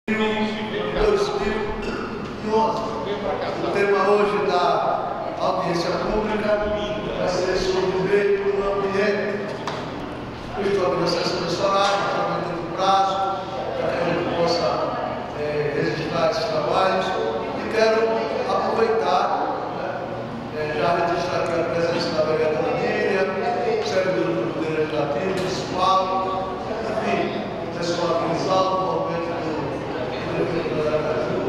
O tema hoje da audiência pública vai ser sobre o meio ambiente. Eu estou abrindo a sessão desse horário, aumentando o prazo, para que a gente possa registrar esses trabalhos. E quero aproveitar, já registrar aqui a presença da vereadora Miriam, servidor do Poder Legislativo Municipal, enfim, o pessoal aqui em sala, do movimento do prefeito do Aracaju,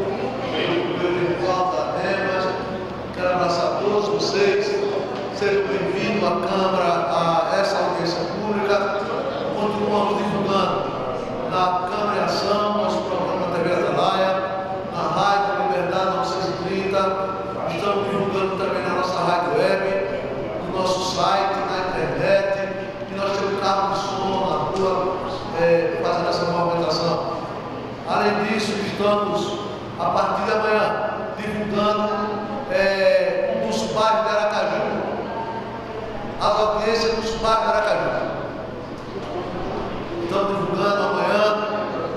da Demas. Quero abraçar todos vocês, sejam bem-vindos à Câmara, a essa audiência pública. Continuamos divulgando na Câmara em Ação, nosso programa TV Atalaia, na Rádio Liberdade 930, estamos divulgando também na nossa rádio web, no nosso site, na internet, e nós temos carro de som na rua fazendo essa movimentação. Além disso, estamos, a partir de amanhã, divulgando dos bairros de Aracaju, as audiências dos bairros de Aracaju. Estamos divulgando amanhã,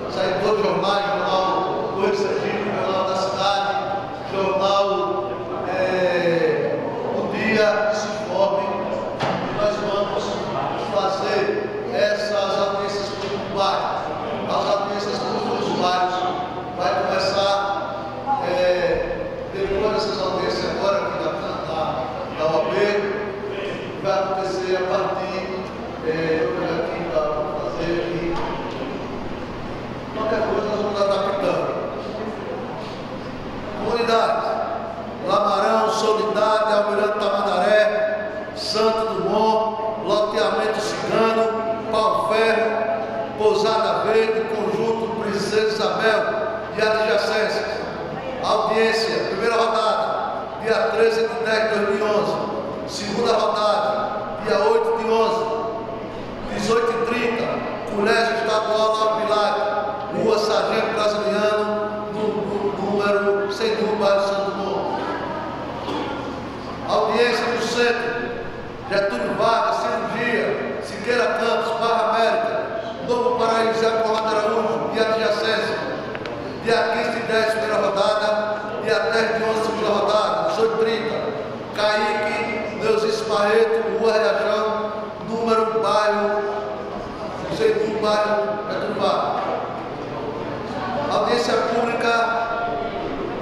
sai todos os jornais, jornal Correio Sergipe, jornal da cidade, jornal O Dia que se informe, e nós vamos fazer essas audiências por bairro, as audiências por os bairros. Vai começar depois dessas audiências agora aqui da OAB, vai acontecer a partir, eu vou aqui para fazer aqui, qualquer coisa nós vamos adaptando. Comunidades, Lamarão, Solidade, Almirante Tamandaré, Santo Dumont, Loteamento Cigano, Pau Ferro, Pousada Verde, Conjunto Princesa Isabel e adjacências. Audiência, primeira rodada, dia 13 de 10 de 2011. Segunda rodada, dia 8 de 11, 18h30, Colégio Estadual Lauro Milagre, Rua Sargento Brasiliano, número 101, bairro Santo Dumont. Audiência no centro, Getúlio Vargas, Cirurgia, Siqueira Campos, Barra América, Novo Paraíso, Zé Corrado Araújo e adjacência. Dia 15 de 10, primeira rodada. Dia 10 de 11, segunda rodada. 18h30. Caíque, Neuzice Barreto, Rua Riachão, número, bairro, segundo bairro, Getúlio Vargas. Audiência pública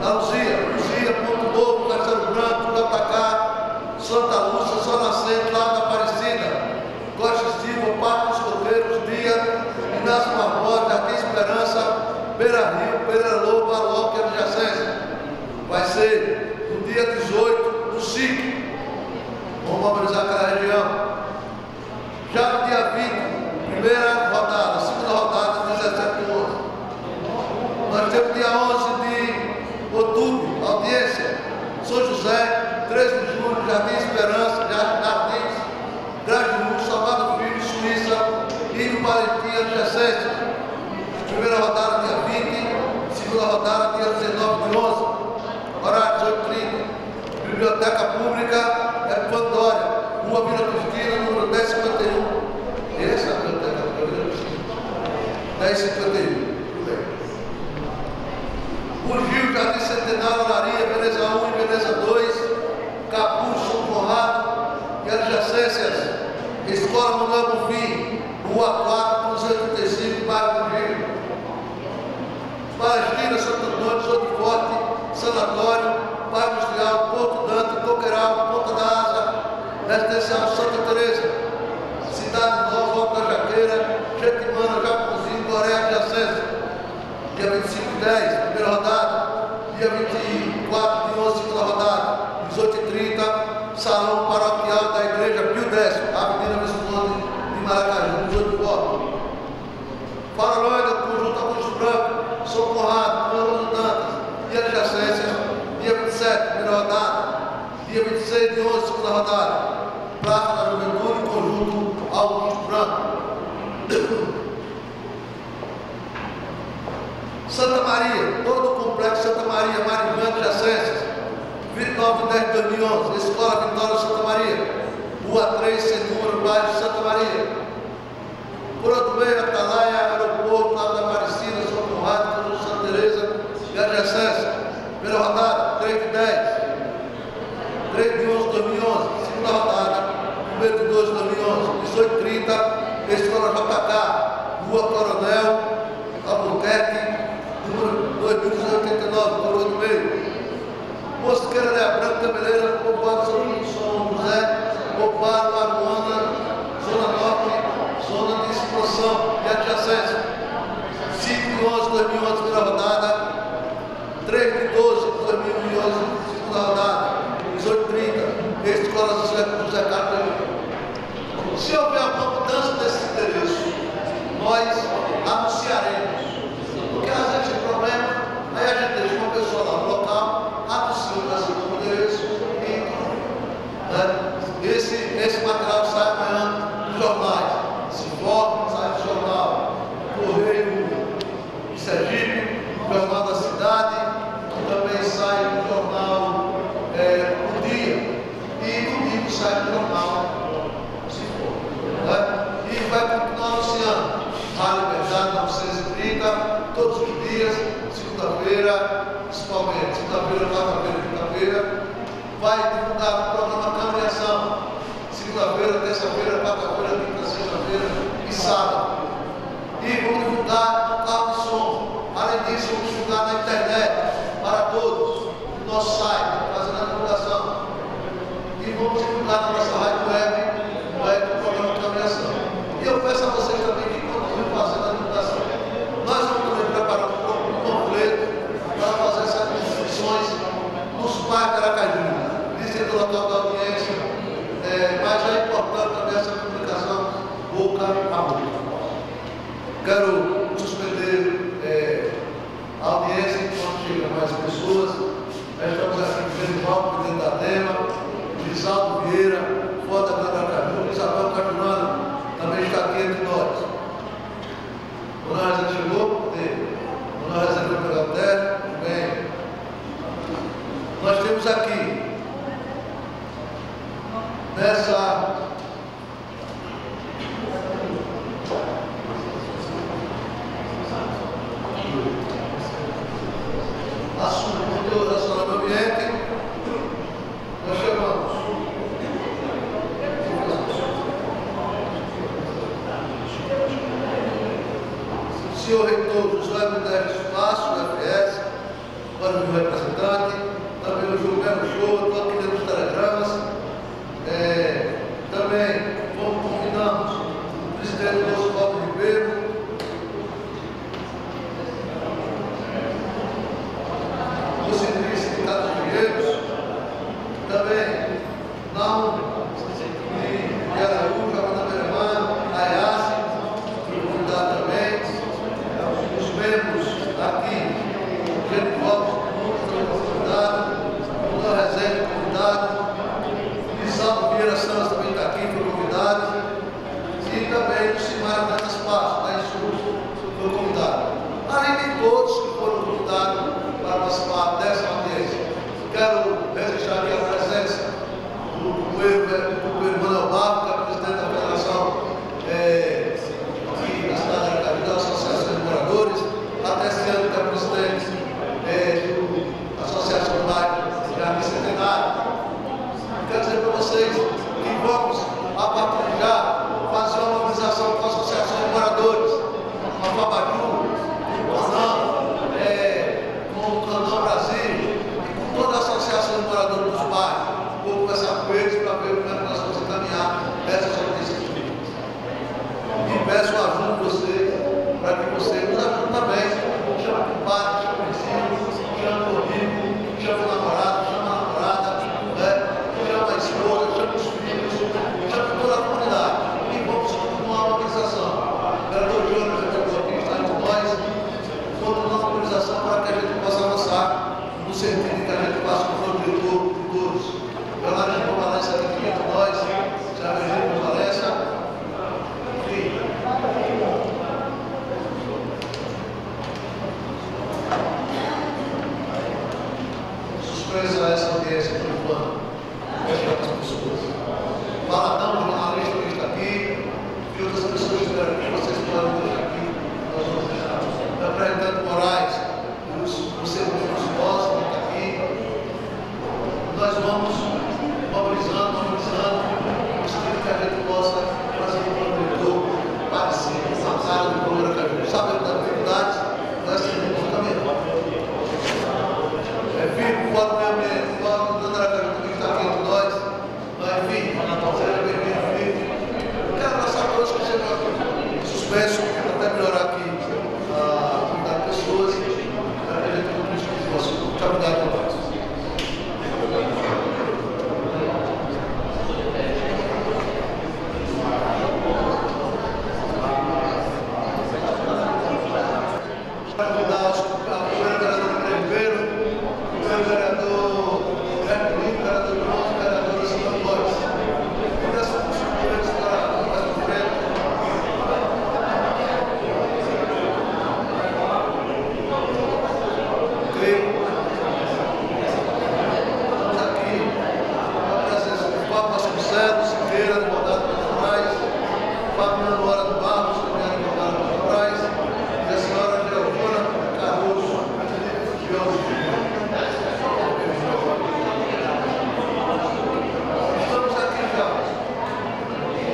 da Luzia, Ponto Novo, Castelo Branco, JK, Santa Lúcia, Zona Centro, Lago da Aparecida, Costa Silva, Parque dos Coteiros, Dia, Inácio Barbosa, Jardim Esperança, Beira Rio, Pereira Lobo, Aloque e adjacência. Vai ser no dia 18, no SIC. Vamos mobilizar aquela região. Já no dia 20, primeira rodada, segunda rodada, 17 de 11. Nós temos dia 11 de outubro, audiência, São José, 13 de julho, Jardim Esperança, Jardins, Grande Salvador Filho, Suíça, Rio Valentim, adjacência. Primeira rodada, dia 20, segunda rodada, dia 19 de 11, horário 18h30. Biblioteca Pública Pandória, Rua Vila Cristina, número 1051. Essa é a Biblioteca Vila Cristina. 1051. Tudo bem. Urgil, Jardim Centenário, Olaria, Veneza 1 e Veneza 2, Capu, São Conrado e adjacências. Escola Manuel Bonfim, Rua 4, Cruzeiro 35, bairro Urgil. Palestina, Santo Antônio, Souto Forte, Sanatório, Bairro Industrial, Porto Dante, Coqueiral, Ponta da Asa, Residencial Santa Teresa, Cidade Nova, Alta Jaqueira, Jetimana, Japonzinho, Coreia adjacência. Dia 25 de 10, primeira rodada. Dia 24 de 11, segunda rodada. 18h30, Salão Paroquial da Igreja Pio X, Avenida Visconde de Maracaju, 18 de Porto. Farolândia, Conjunto Augusto Branco, São Conrado, Plano do Dantas e adjacências. Dia 27, primeira rodada. Dia 26 de 11, segunda rodada. Praça da Juventude, Conjunto Augusto Branco. Santa Maria, todo o complexo Santa Maria, Maringá, adjacências. 29 de 10 de 2011, Escola Vitória Santa Maria. Rua 3, sem número, bairro Santa Maria. Broadway, Atalaia, Aeroporto, Lago da Aparecida, São Conrado, Santa Teresa. adjacência. Primeira rodada, 3 de 10. 3 de 11 de 2011. Segunda rodada, 1 de 12 de 2011. 18h30, Escola JK, Rua Coronel Albuquerque, número 2289, Coroa do Meio. Mosqueira, Areia Branca, Cabeleira, Povoado São José, Povoado, Aruana, Zona Norte, Zona de Expansão e adjacência. 5 de 11 de 2011, primeira rodada. 3 de 12 de 2011, segunda rodada. 18h30, Escola José Carlos. Se houver uma mudança desse endereço, nós anunciaremos. Porque às vezes tem problema, aí a gente deixa uma pessoa lá no local, anuncia o novo endereço e esse material sai amanhã nos jornais. Se for, sai no jornal Correio de Sergipe, Jornal da Cidade, também sai no jornal O Dia, e domingo sai no jornal, se for. E vai continuar anunciando a Liberdade 930, todos os dias, segunda-feira, principalmente, segunda-feira, quarta-feira, quinta-feira, vai divulgar o programa Câmara e Ação, segunda-feira, terça-feira, quarta-feira, quinta, sexta-feira e sábado. E vamos divulgar o carro de som. Além disso, vamos divulgar na internet para todos, no nosso site, fazendo a divulgação. E vamos divulgar na nossa rádio web do programa Câmara e Ação. E eu peço a vocês também que continuem fazendo a divulgação. Nós vamos também preparar um panfleto para fazer essas discussões nos parques de Aracaju, dizendo o local da audiência, mas é importante também essa comunicação boca a boca. Quero suspender a audiência enquanto chegam mais pessoas. Nós estamos aqui com o Genivaldo, presidente da DEMA, Lisaldo Vieira, Foda Grande Aracaju, Isabel Cajurana também está aqui entre nós. Dona Rezende chegou? Dona Rezende vai pegar o terra? Bem. Nós temos aqui, nessa assunto de oração no ambiente, nós chamamos o senhor reitor José Mendes Fácil, do FS, para o meu representante, também o Gilberto Show, estou aqui dentro dos telegramas. Também convidamos o presidente Oswaldo Ribeiro, o sindicato de engenheiros, também não de Araújo, Javana Beremano, a EASE, foi convidado também, os membros aqui, Genivaldo convidado, o Dona Rezende convidado, Lisaldo Vieira Santos também está aqui, foi convidado, e também o Simar Dantas Passos, da Insul, foi convidado. Além de todos que foram convidados para participar dessa audiência, quero registrar aqui a presença do companheiro Manuel Barro, que é presidente da Federação aqui na cidade de Aracaju, da Associação de Moradores, a Tessiano, que é presidente da Associação do Bairro Jardim Centenário. Quero dizer para vocês que vamos, a partir de já, fazer uma mobilização com a Associação de Moradores, com a Fabaju, com o Canão Brasil e com toda a Associação de Moradores dos Bairros. Vou conversar com eles para ver como é que nós vamos encaminhar essas notícias. E peço ajuda de vocês, para que vocês nos ajudem também. Chama o pai, chama o vizinho, chama o amigo, chama o namorado, chama a namorada, chama a esposa, chama os filhos, chama toda a comunidade. E vamos continuar a mobilização. O vereador Júnior já chegou aqui, está entre nós. Continuar a mobilização para que a gente possa avançar no sentido de que a gente faça um plano de todos. Leonardo de Valença aqui entre nós, já Virgínia Valença. Enfim. Suspensa essa audiência por enquanto. Deixa as pessoas. Valadão, jornalista que está aqui, e outras pessoas que estiveram aqui, vocês podem deixar aqui. Nós vamos deixar. O representante Moraes, Estamos aqui já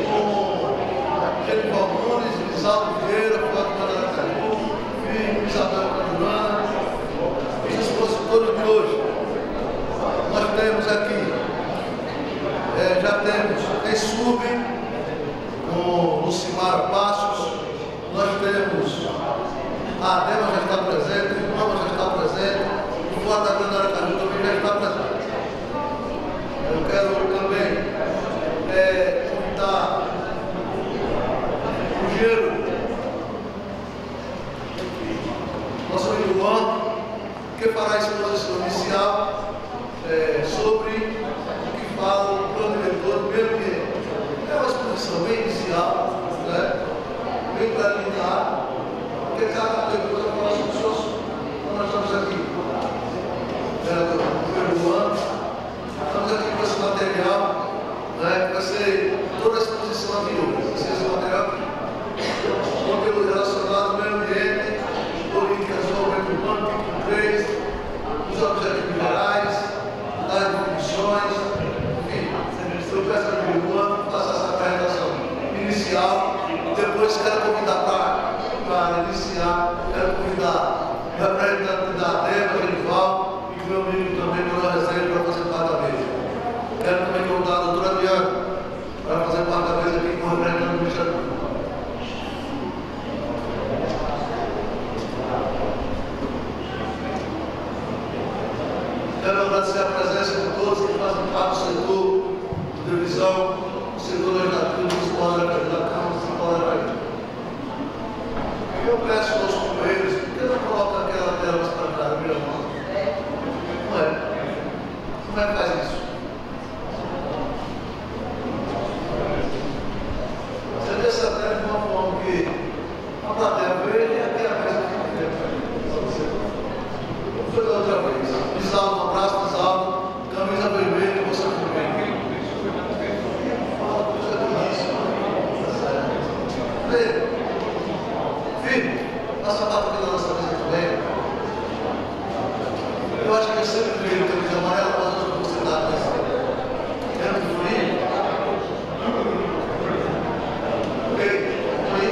com Genival Nunes, Lisaldo Vieira, Fátima Aracaju, filho, Isabel Canurana, os expositores de hoje. Nós temos aqui, já temos em sub, com Lucimara Passos, nós temos a Adema já está presente, o Mama já está presente, o Flávio da Grande Aracaju também já está presente. Eu quero também convidar o Gero, nosso amigo Juan, que fará a exposição inicial sobre o que fala o plano diretor, mesmo que é uma exposição bem inicial, né? Bem preliminar, porque cada coisa vai falar sobre os seus. Então nós estamos aqui, no primeiro ano, estamos aqui com esse material, né? Que vai ser toda a exposição aqui hoje, vai ser esse material aqui. Conteúdo relacionado ao meio ambiente, políticas de desenvolvimento humano, tipo 3, os objetivos gerais, das definições, enfim, eu peço ao amigo Juan que faça essa apresentação inicial. Depois quero convidar para iniciar, quero convidar o representante da ADEMA, Genival, e o meu amigo também, Manuel Rezende, para fazer parte da mesa. Quero também convidar a doutora Diana para fazer parte da mesa aqui com o representante do Ministério Público. Quero agradecer a presença de todos que fazem parte do setor de televisão, do setor legislativo, do esporte da Câmara, do esporte da Câmara. Eu peço aos companheiros, por que não coloca aquela tela mais para trás, minha mão? Não é? Como é que faz isso? Você deixa essa tela de uma forma que a plateia veja e até a mesa fica. Foi da outra vez. Lisaldo, um abraço, Lisaldo. Camisa vermelha, você também. Fala coisa boníssima. Filho, passa a parte da nossa mesa também. Eu acho que eu sempre vejo camisa amarela, mas hoje não você dá nessa. É muito frio. Ok? Vamos aí.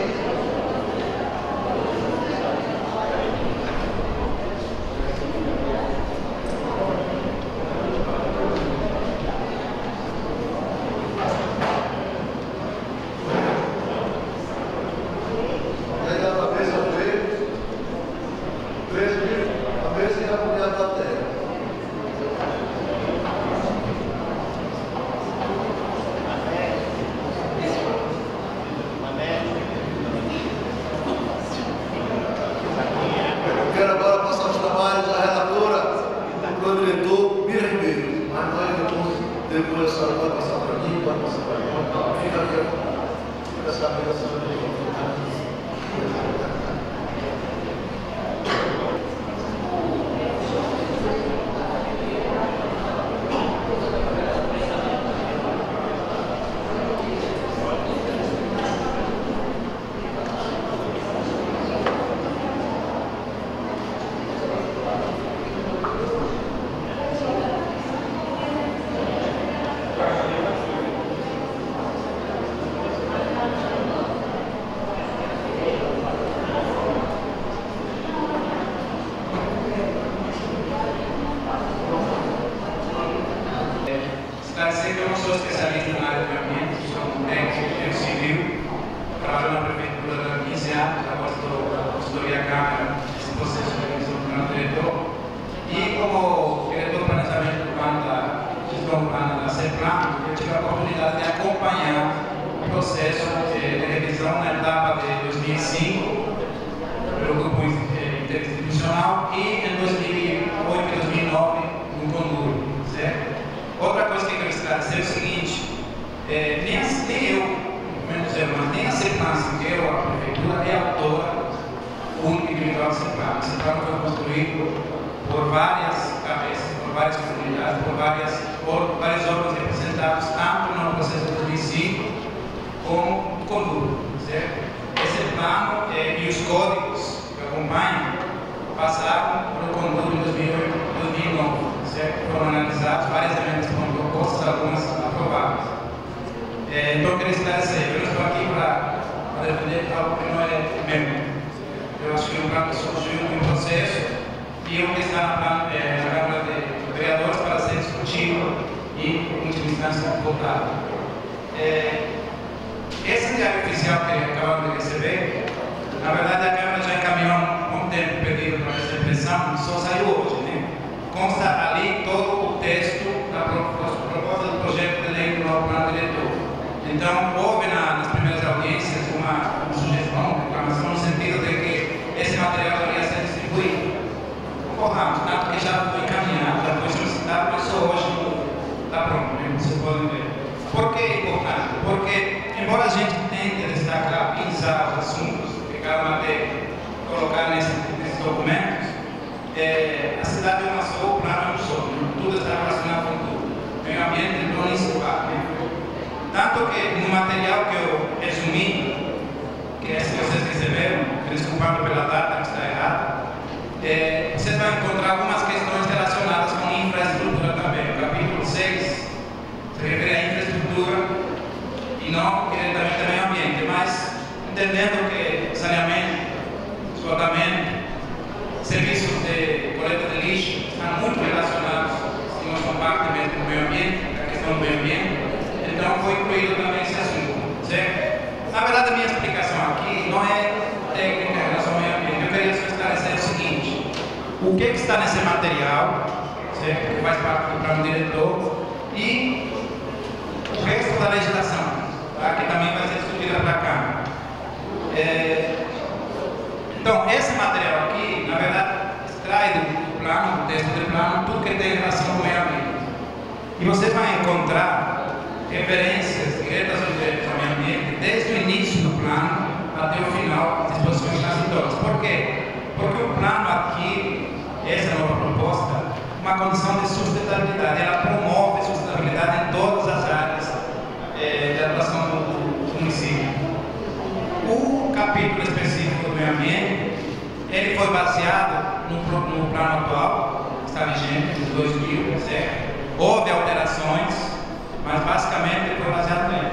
Por várias cabeças, por várias comunidades, por vários órgãos representados, tanto no processo de 2005 como no CONDUR, certo? Esse plano e os códigos que acompanham passaram para o CONDUR em 2009, certo? Foram analisados, várias emendas foram propostas, algumas aprovadas. Então, eu queria esclarecer, eu não estou aqui para defender algo que não é meu. Eu acho que o plano surgiu em um processo e eu estou na Câmara de Vereadores para ser discutido e, em última instância, votado. Esse diário oficial que acabamos de receber, na verdade, a Câmara já encaminhou há um tempo o pedido para essa impressão, só saiu hoje, né? Consta ali todo o texto da proposta do projeto de lei do novo plano diretor. Então, houve nas primeiras audiências uma sugestão, uma reclamação, no sentido de que esse material deveria ser distribuído. Concordamos, tanto que já foi encaminhado, já foi solicitado, mas só hoje está pronto, né? Vocês podem ver. Por que é importante? Porque, embora a gente tente destacar, pinçar os assuntos que cada matéria colocar nesses documentos, a cidade é uma só, o plano é um só, né? Tudo está relacionado com tudo. Meio ambiente municipal, né? Tanto que no material que eu resumi, que é esse que vocês receberam, desculpando pela data que está errada, vocês vão encontrar algumas questões relacionadas com infraestrutura também. O capítulo 6 se refere à infraestrutura e não diretamente ao meio ambiente, mas entendendo que saneamento, esgotamento, serviços de coleta de lixo estão muito relacionados, se não são parte mesmo do meio ambiente, a questão do meio ambiente. Então foi incluído também esse assunto, certo? Na verdade, a minha explicação aqui não é técnica em relação ao meio ambiente. Eu queria só esclarecer o seguinte: o que está nesse material, certo? Que faz parte do plano diretor, e o resto da legislação, tá? Que também vai ser discutida para a Câmara. Então, esse material aqui, na verdade, extrai do plano, do texto do plano, tudo que tem relação com o meio ambiente. E vocês vão encontrar referências diretas ou indiretas ao meio ambiente, desde o início do plano até o final, das disposições transitórias. Por quê? Porque o plano aqui, essa nova proposta, uma condição de sustentabilidade, ela promove sustentabilidade em todas as áreas de atuação do município. O capítulo específico do meio ambiente, ele foi baseado no plano atual, que está vigente, de 2000, certo? Houve alterações, mas basicamente ele foi baseado nele.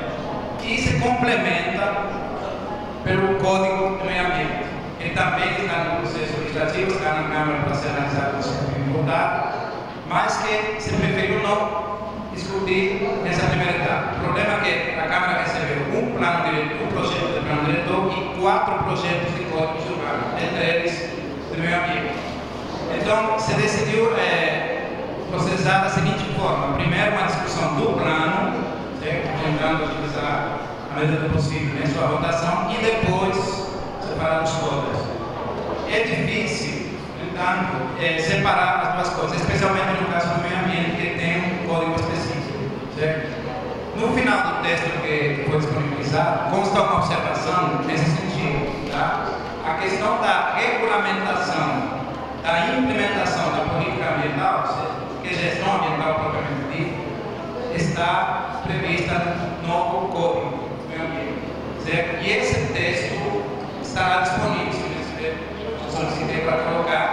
E se complementa pelo Código do Meio Ambiente, que também está no processo legislativo, está na Câmara para ser analisado e votado, mas que se preferiu não discutir nessa primeira etapa. O problema é que a Câmara recebeu um projeto de plano diretor e 4 projetos de códigos urbanos, entre eles do meio ambiente. Então, se decidiu processar da seguinte forma: primeiro, uma discussão do plano, tentando utilizar a medida do possível em sua votação, e depois separar os códigos. É difícil, portanto, separar as duas coisas, especialmente no caso do meio ambiente, que tem um código específico, certo? No final do texto que foi disponibilizado, consta uma observação nesse sentido, tá? A questão da regulamentação, da implementação da política ambiental, que é gestão ambiental propriamente dita, está prevista no novo Código do Meio Ambiente, certo? E esse texto estará disponível, se solicitei para colocar